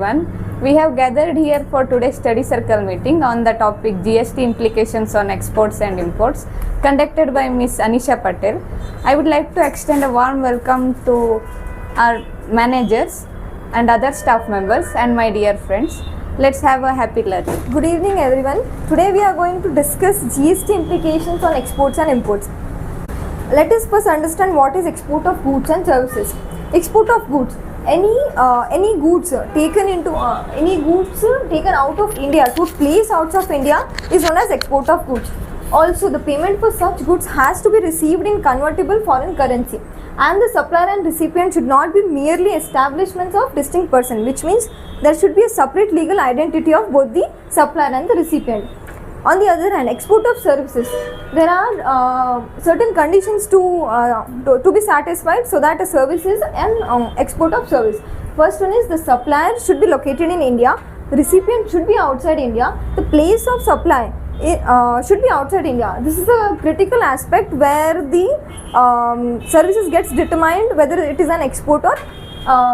everyone. We have gathered here for today's study circle meeting on the topic GST implications on exports and imports, conducted by Miss Anisha Patel. I would like to extend a warm welcome to our managers and other staff members and my dear friends. Let's have a happy learning. Good evening everyone. Today we are going to discuss GST implications on exports and imports. Let us first understand what is export of goods and services. Export of goods. Any goods taken out of India to place outside of India is known as export of goods. Also, the payment for such goods has to be received in convertible foreign currency, and the supplier and recipient should not be merely establishments of distinct person, which means there should be a separate legal identity of both the supplier and the recipient. On the other hand, export of services, there are certain conditions to be satisfied so that a service is an export of service. First one is the supplier should be located in India, the recipient should be outside India, the place of supply should be outside India. This is a critical aspect where the services gets determined whether it is an export or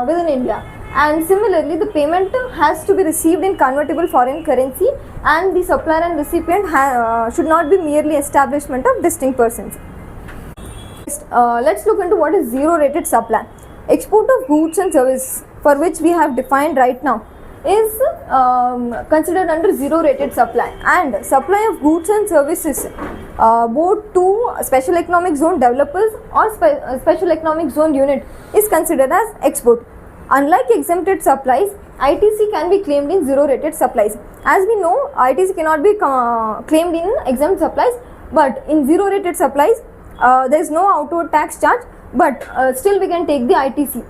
within India. And similarly, the payment has to be received in convertible foreign currency, and the supplier and recipient should not be merely establishment of distinct persons. Let's look into what is zero rated supply. Export of goods and services, for which we have defined right now, is considered under zero rated supply, and supply of goods and services both to special economic zone developers or special economic zone unit is considered as export. Unlike exempted supplies, ITC can be claimed in zero rated supplies. As we know, ITC cannot be claimed in exempt supplies, but in zero rated supplies there is no outward tax charge, but still we can take the ITC.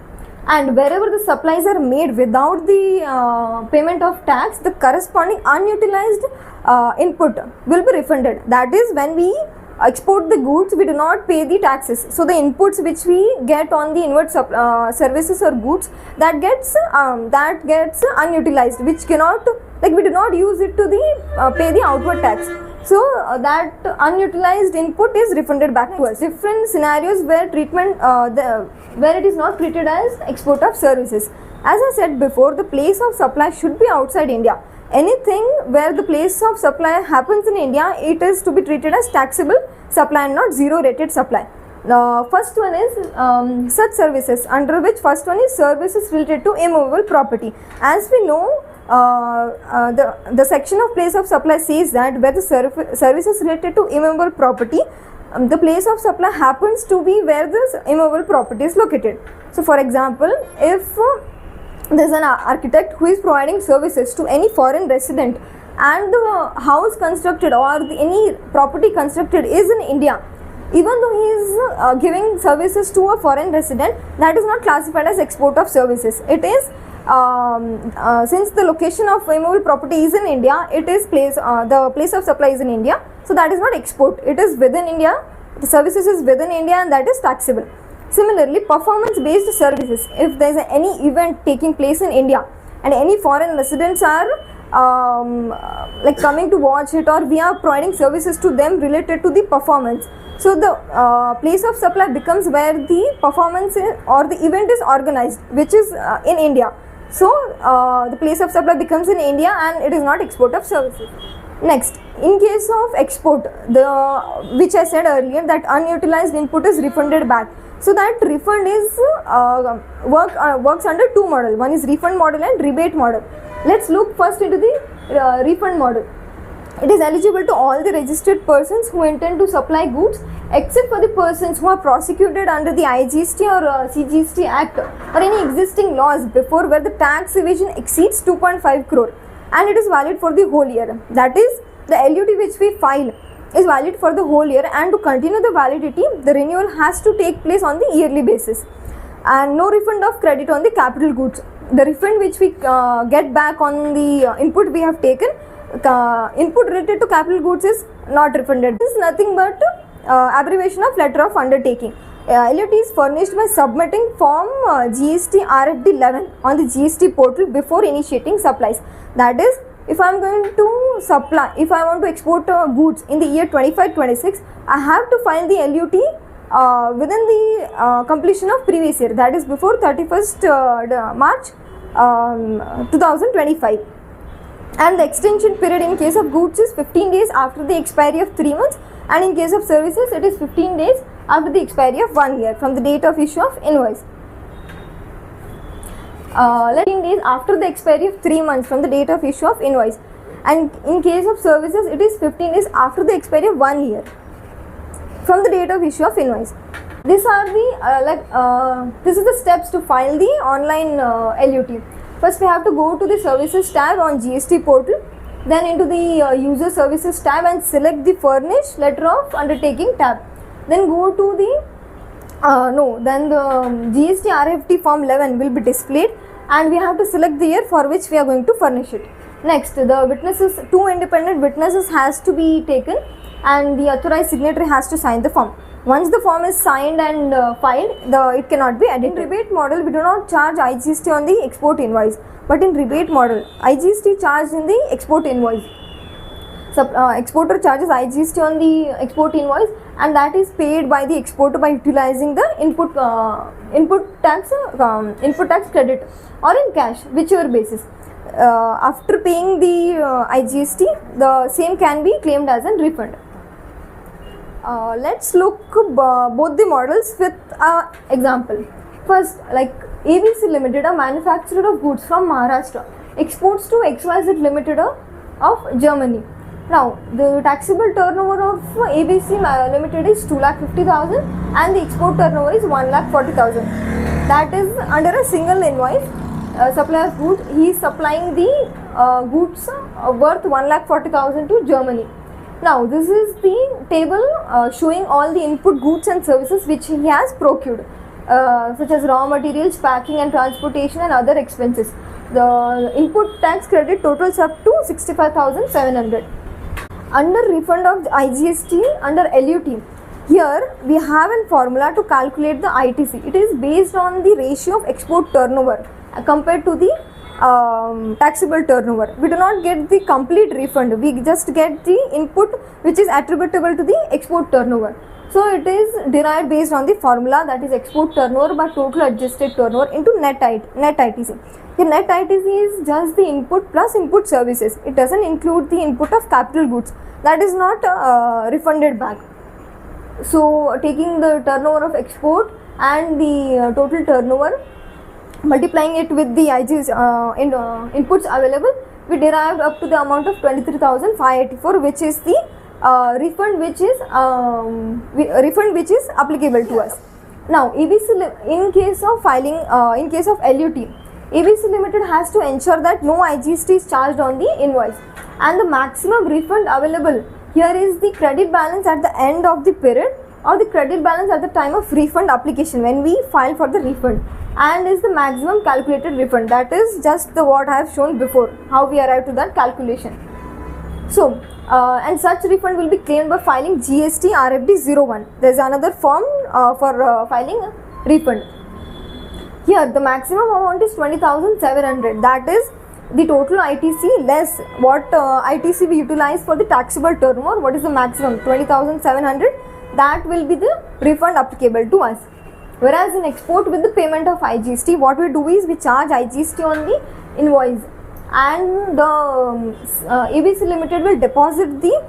And wherever the supplies are made without the payment of tax, the corresponding unutilized input will be refunded. That is, when we export the goods, we do not pay the taxes. So the inputs which we get on the inward services or goods, that gets unutilized, which cannot, like, we do not use it to the pay the outward tax. So that unutilized input is refunded back to us. Different scenarios where treatment where it is not treated as export of services. As I said before, the place of supply should be outside India. Anything where the place of supply happens in India, it is to be treated as taxable supply and not zero rated supply. First one is such services, under which first one is services related to immovable property. As we know, the section of place of supply says that where the services related to immovable property, the place of supply happens to be where this immovable property is located. So for example, if there is an architect who is providing services to any foreign resident, and the house constructed or any property constructed is in India, even though he is giving services to a foreign resident, that is not classified as export of services. It is since the location of immovable property is in India, it is the place of supply is in India, so that is not export. It is within India, the services is within India, and that is taxable. Similarly, performance based services, if there is any event taking place in India and any foreign residents are like coming to watch it, or we are providing services to them related to the performance, so the place of supply becomes where the performance or the event is organized, which is in India. So the place of supply becomes in India and it is not export of services. Next, in case of export, which I said earlier, that unutilized input is refunded back. So that refund is works under two models. One is refund model and rebate model. Let's look first into the refund model. It is eligible to all the registered persons who intend to supply goods, except for the persons who are prosecuted under the IGST or CGST Act or any existing laws before, where the tax evasion exceeds 2.5 crore and it is valid for the whole year. That is, the LUT which we file is valid for the whole year, and to continue the validity, the renewal has to take place on the yearly basis. And no refund of credit on the capital goods. The refund which we get back on the input we have taken, input related to capital goods, is not refunded. This is nothing but abbreviation of letter of undertaking. LUT is furnished by submitting form GST RFD 11 on the GST portal before initiating supplies. That is, if I am going to supply, if I want to export goods in the year 25-26, I have to file the LUT within the completion of previous year, that is before 31st March 2025. And the extension period in case of goods is 15 days after the expiry of 3 months, and in case of services it is 15 days after the expiry of 1 year from the date of issue of invoice. 15 days after the expiry of 3 months from the date of issue of invoice, and in case of services it is 15 days after the expiry of 1 year from the date of issue of invoice. These are the this is the steps to file the online LUT. First we have to go to the services tab on GST portal, then into the user services tab and select the furnish letter of undertaking tab. Then go to the then the GST RFT form 11 will be displayed, and we have to select the year for which we are going to furnish it. Next, the witnesses, 2 independent witnesses has to be taken, and the authorized signatory has to sign the form. Once the form is signed and filed, it cannot be edited. In rebate model, we do not charge IGST on the export invoice, but in rebate model, IGST charged in the export invoice. Exporter charges IGST on the export invoice, and that is paid by the exporter by utilizing the input tax credit or in cash, whichever basis. After paying the IGST, the same can be claimed as a refund. Let's look both the models with an example. First, like ABC Limited, a manufacturer of goods from Maharashtra, exports to XYZ Limited of Germany. Now, the taxable turnover of ABC Limited is 2,50,000 and the export turnover is 1,40,000. That is under a single invoice. Supplier of goods, he is supplying the goods worth 1,40,000 to Germany. Now, this is the table showing all the input goods and services which he has procured, such as raw materials, packing and transportation and other expenses. The input tax credit totals up to 65,700. Under refund of the IGST under LUT, here we have a formula to calculate the ITC. It is based on the ratio of export turnover compared to the taxable turnover. We do not get the complete refund, we just get the input which is attributable to the export turnover. So it is derived based on the formula, that is export turnover by total adjusted turnover into net ITC. The net ITC is just the input plus input services. It doesn't include the input of capital goods. That is not refunded back. So taking the turnover of export and the total turnover, multiplying it with the inputs available, we derived up to the amount of 23,584, which is the refund which is applicable to us. Now, in case of filing, in case of LUT, ABC Limited has to ensure that no IGST is charged on the invoice, and the maximum refund available here is the credit balance at the end of the period or the credit balance at the time of refund application when we file for the refund, and is the maximum calculated refund. That is just what I have shown before, how we arrived to that calculation. So, and such refund will be claimed by filing GST RFD 01. There is another form for filing a refund. Here the maximum amount is 20,700. That is the total ITC less what ITC we utilize for the taxable turnover. What is the maximum? 20,700. That will be the refund applicable to us. Whereas in export with the payment of IGST, what we do is we charge IGST on the invoice, and the ABC Limited will deposit the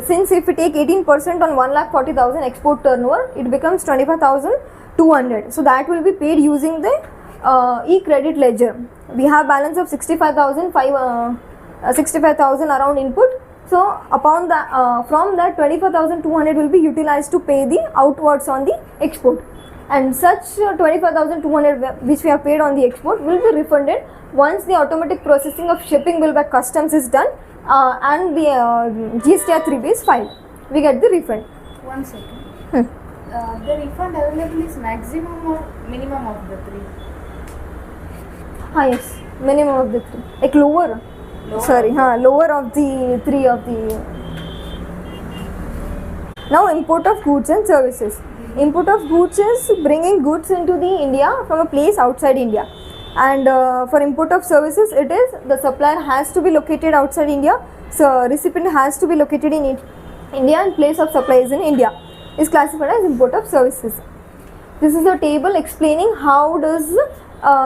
since if we take 18% on 1,40,000 export turnover, it becomes 25,200. So that will be paid using the e-credit ledger. We have balance of 65,000 around input. So upon that, from that 25,200 will be utilized to pay the outwards on the export, and such 25,200 which we have paid on the export will be refunded once the automatic processing of shipping bill by customs is done and the GST 3B is filed. We get the refund. 1 second. The refund available is maximum or minimum of the 3? Yes, minimum of the 3. Like lower. Sorry, lower of the 3 of the. Now import of goods and services. Import of goods is bringing goods into the India from a place outside India, and for import of services it is the supplier has to be located outside India, so recipient has to be located in India and place of supply is in India, is classified as import of services. This is a table explaining how does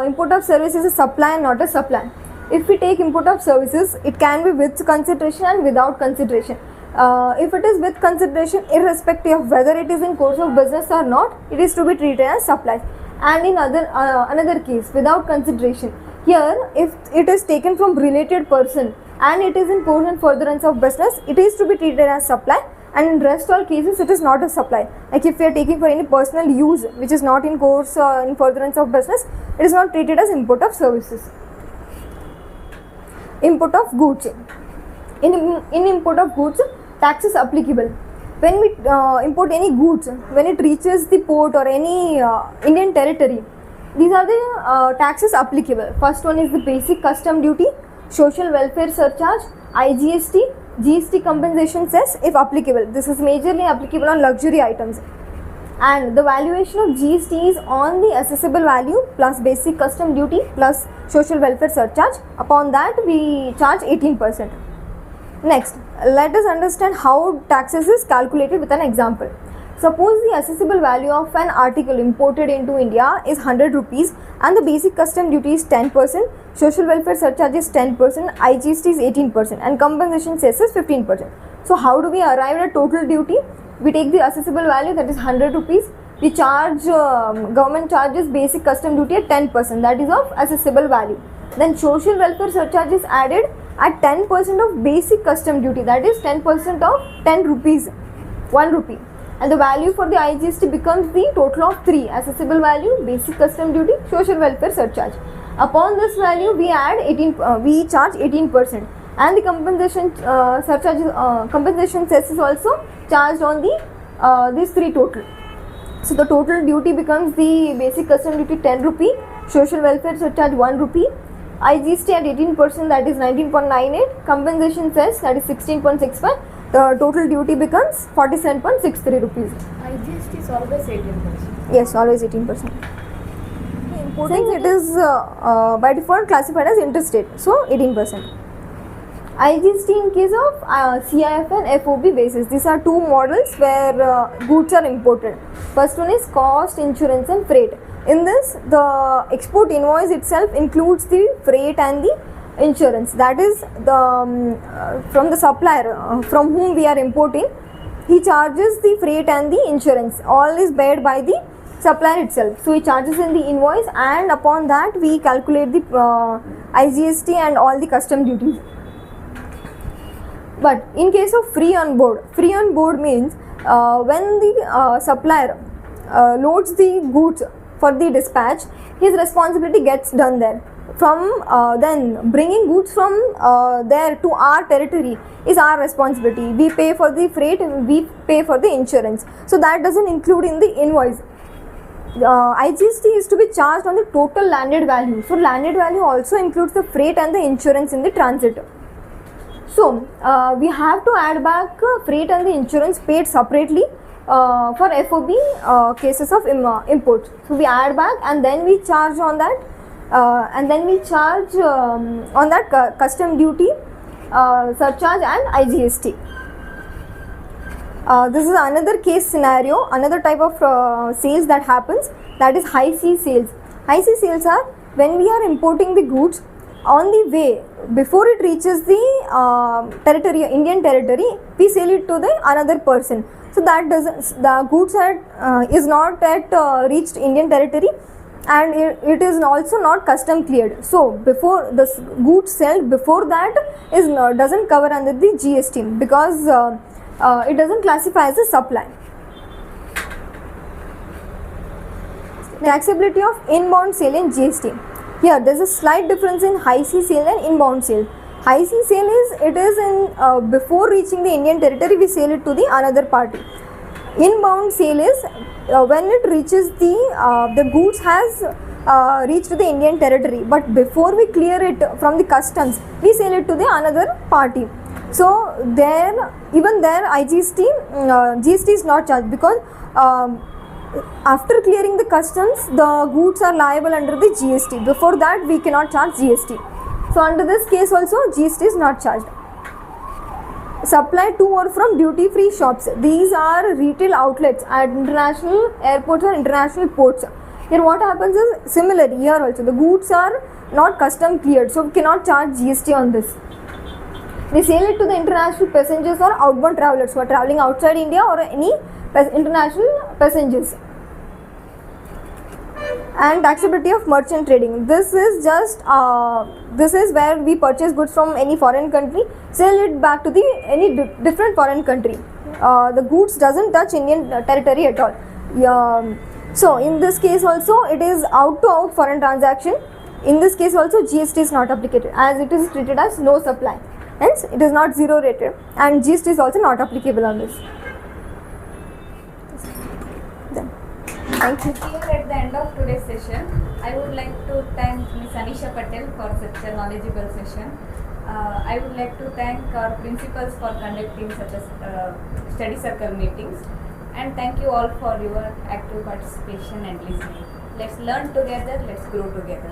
import of service is a supply and not a supply. If we take import of services, it can be with consideration and without consideration. If it is with consideration, irrespective of whether it is in course of business or not, it is to be treated as supply. And in another case, without consideration, here if it is taken from related person and it is in course and furtherance of business, it is to be treated as supply. And in rest all cases, it is not a supply. Like if we are taking for any personal use which is not in course in furtherance of business, it is not treated as import of services. Import of goods. In import of goods, tax is applicable. When we import any goods, when it reaches the port or any Indian territory, these are the taxes applicable. First one is the basic custom duty, social welfare surcharge, IGST, GST compensation cess if applicable. This is majorly applicable on luxury items. And the valuation of GST is on the assessable value plus basic custom duty plus social welfare surcharge. Upon that we charge 18%. Next, let us understand how taxes is calculated with an example. Suppose the assessable value of an article imported into India is 100 rupees and the basic custom duty is 10%, social welfare surcharge is 10%, IGST is 18% and compensation cess is 15%. So how do we arrive at total duty? We take the assessable value, that is 100 rupees. We charge, government charges basic custom duty at 10%, that is of assessable value. Then social welfare surcharge is added at 10% of basic custom duty, that is 10% of 10 rupees, 1 rupee. And the value for the IGST becomes the total of 3, assessable value, basic custom duty, social welfare surcharge. Upon this value we charge 18%, and the compensation compensation cess is also charged on the these 3 total. So the total duty becomes the basic custom duty 10 rupee, social welfare surcharge 1 rupee, IGST at 18%, that is 19.98, compensation cess, that is 16.65. The total duty becomes 47.63 rupees. IGST is always 18%. Yes, always 18%. Since it is by default classified as interstate, so 18%. IGST in case of CIF and FOB basis. These are two models where goods are imported. First one is cost, insurance and freight. In this, the export invoice itself includes the freight and the insurance. That is the from the supplier from whom we are importing, he charges the freight and the insurance. All is paid by the supplier itself. So he charges in the invoice, and upon that we calculate the IGST and all the custom duties. But in case of free on board means when the supplier loads the goods for the dispatch, his responsibility gets done there. From then bringing goods from there to our territory is our responsibility. We pay for the freight and we pay for the insurance. So that doesn't include in the invoice. IGST is to be charged on the total landed value. So landed value also includes the freight and the insurance in the transit. So we have to add back freight and the insurance paid separately for FOB cases of import. So we add back and then we charge on that. On that custom duty, surcharge and IGST. This is another case scenario, another type of sales that happens, that is high sea sales. High sea sales are when we are importing the goods, on the way before it reaches the territory, Indian territory, we sell it to the another person. So that doesn't, the goods is not yet reached Indian territory, and it is also not custom cleared. So before the goods sold before that is doesn't cover under the GST, because it doesn't classify as a supply. Taxability of inbound sale in GST. Here there is a slight difference in high sea sale and inbound sale. High sea sale is in before reaching the Indian territory we sell it to the another party. Inbound sale is when it reaches the goods has reached the Indian territory, but before we clear it from the customs, we sell it to the another party. So there, even there, GST is not charged, because after clearing the customs, the goods are liable under the GST. Before that, we cannot charge GST. So under this case also, GST is not charged. Supply to or from duty-free shops. These are retail outlets at international airports or international ports. Here what happens is similar here also. The goods are not custom cleared, so we cannot charge GST on this. We sell it to the international passengers or outbound travelers who are traveling outside India or any international passengers. And taxability of merchant trading. This is just this is where we purchase goods from any foreign country, sell it back to the any different foreign country. The goods doesn't touch Indian territory at all. So in this case also it is out to out foreign transaction. In this case also GST is not applicable as it is treated as no supply. Hence it is not zero rated and GST is also not applicable on this. Thank you. Here at the end of today's session, I would like to thank Ms. Anisha Patel for such a knowledgeable session. I would like to thank our principals for conducting such a study circle meetings, and thank you all for your active participation and listening. Let's learn together, let's grow together.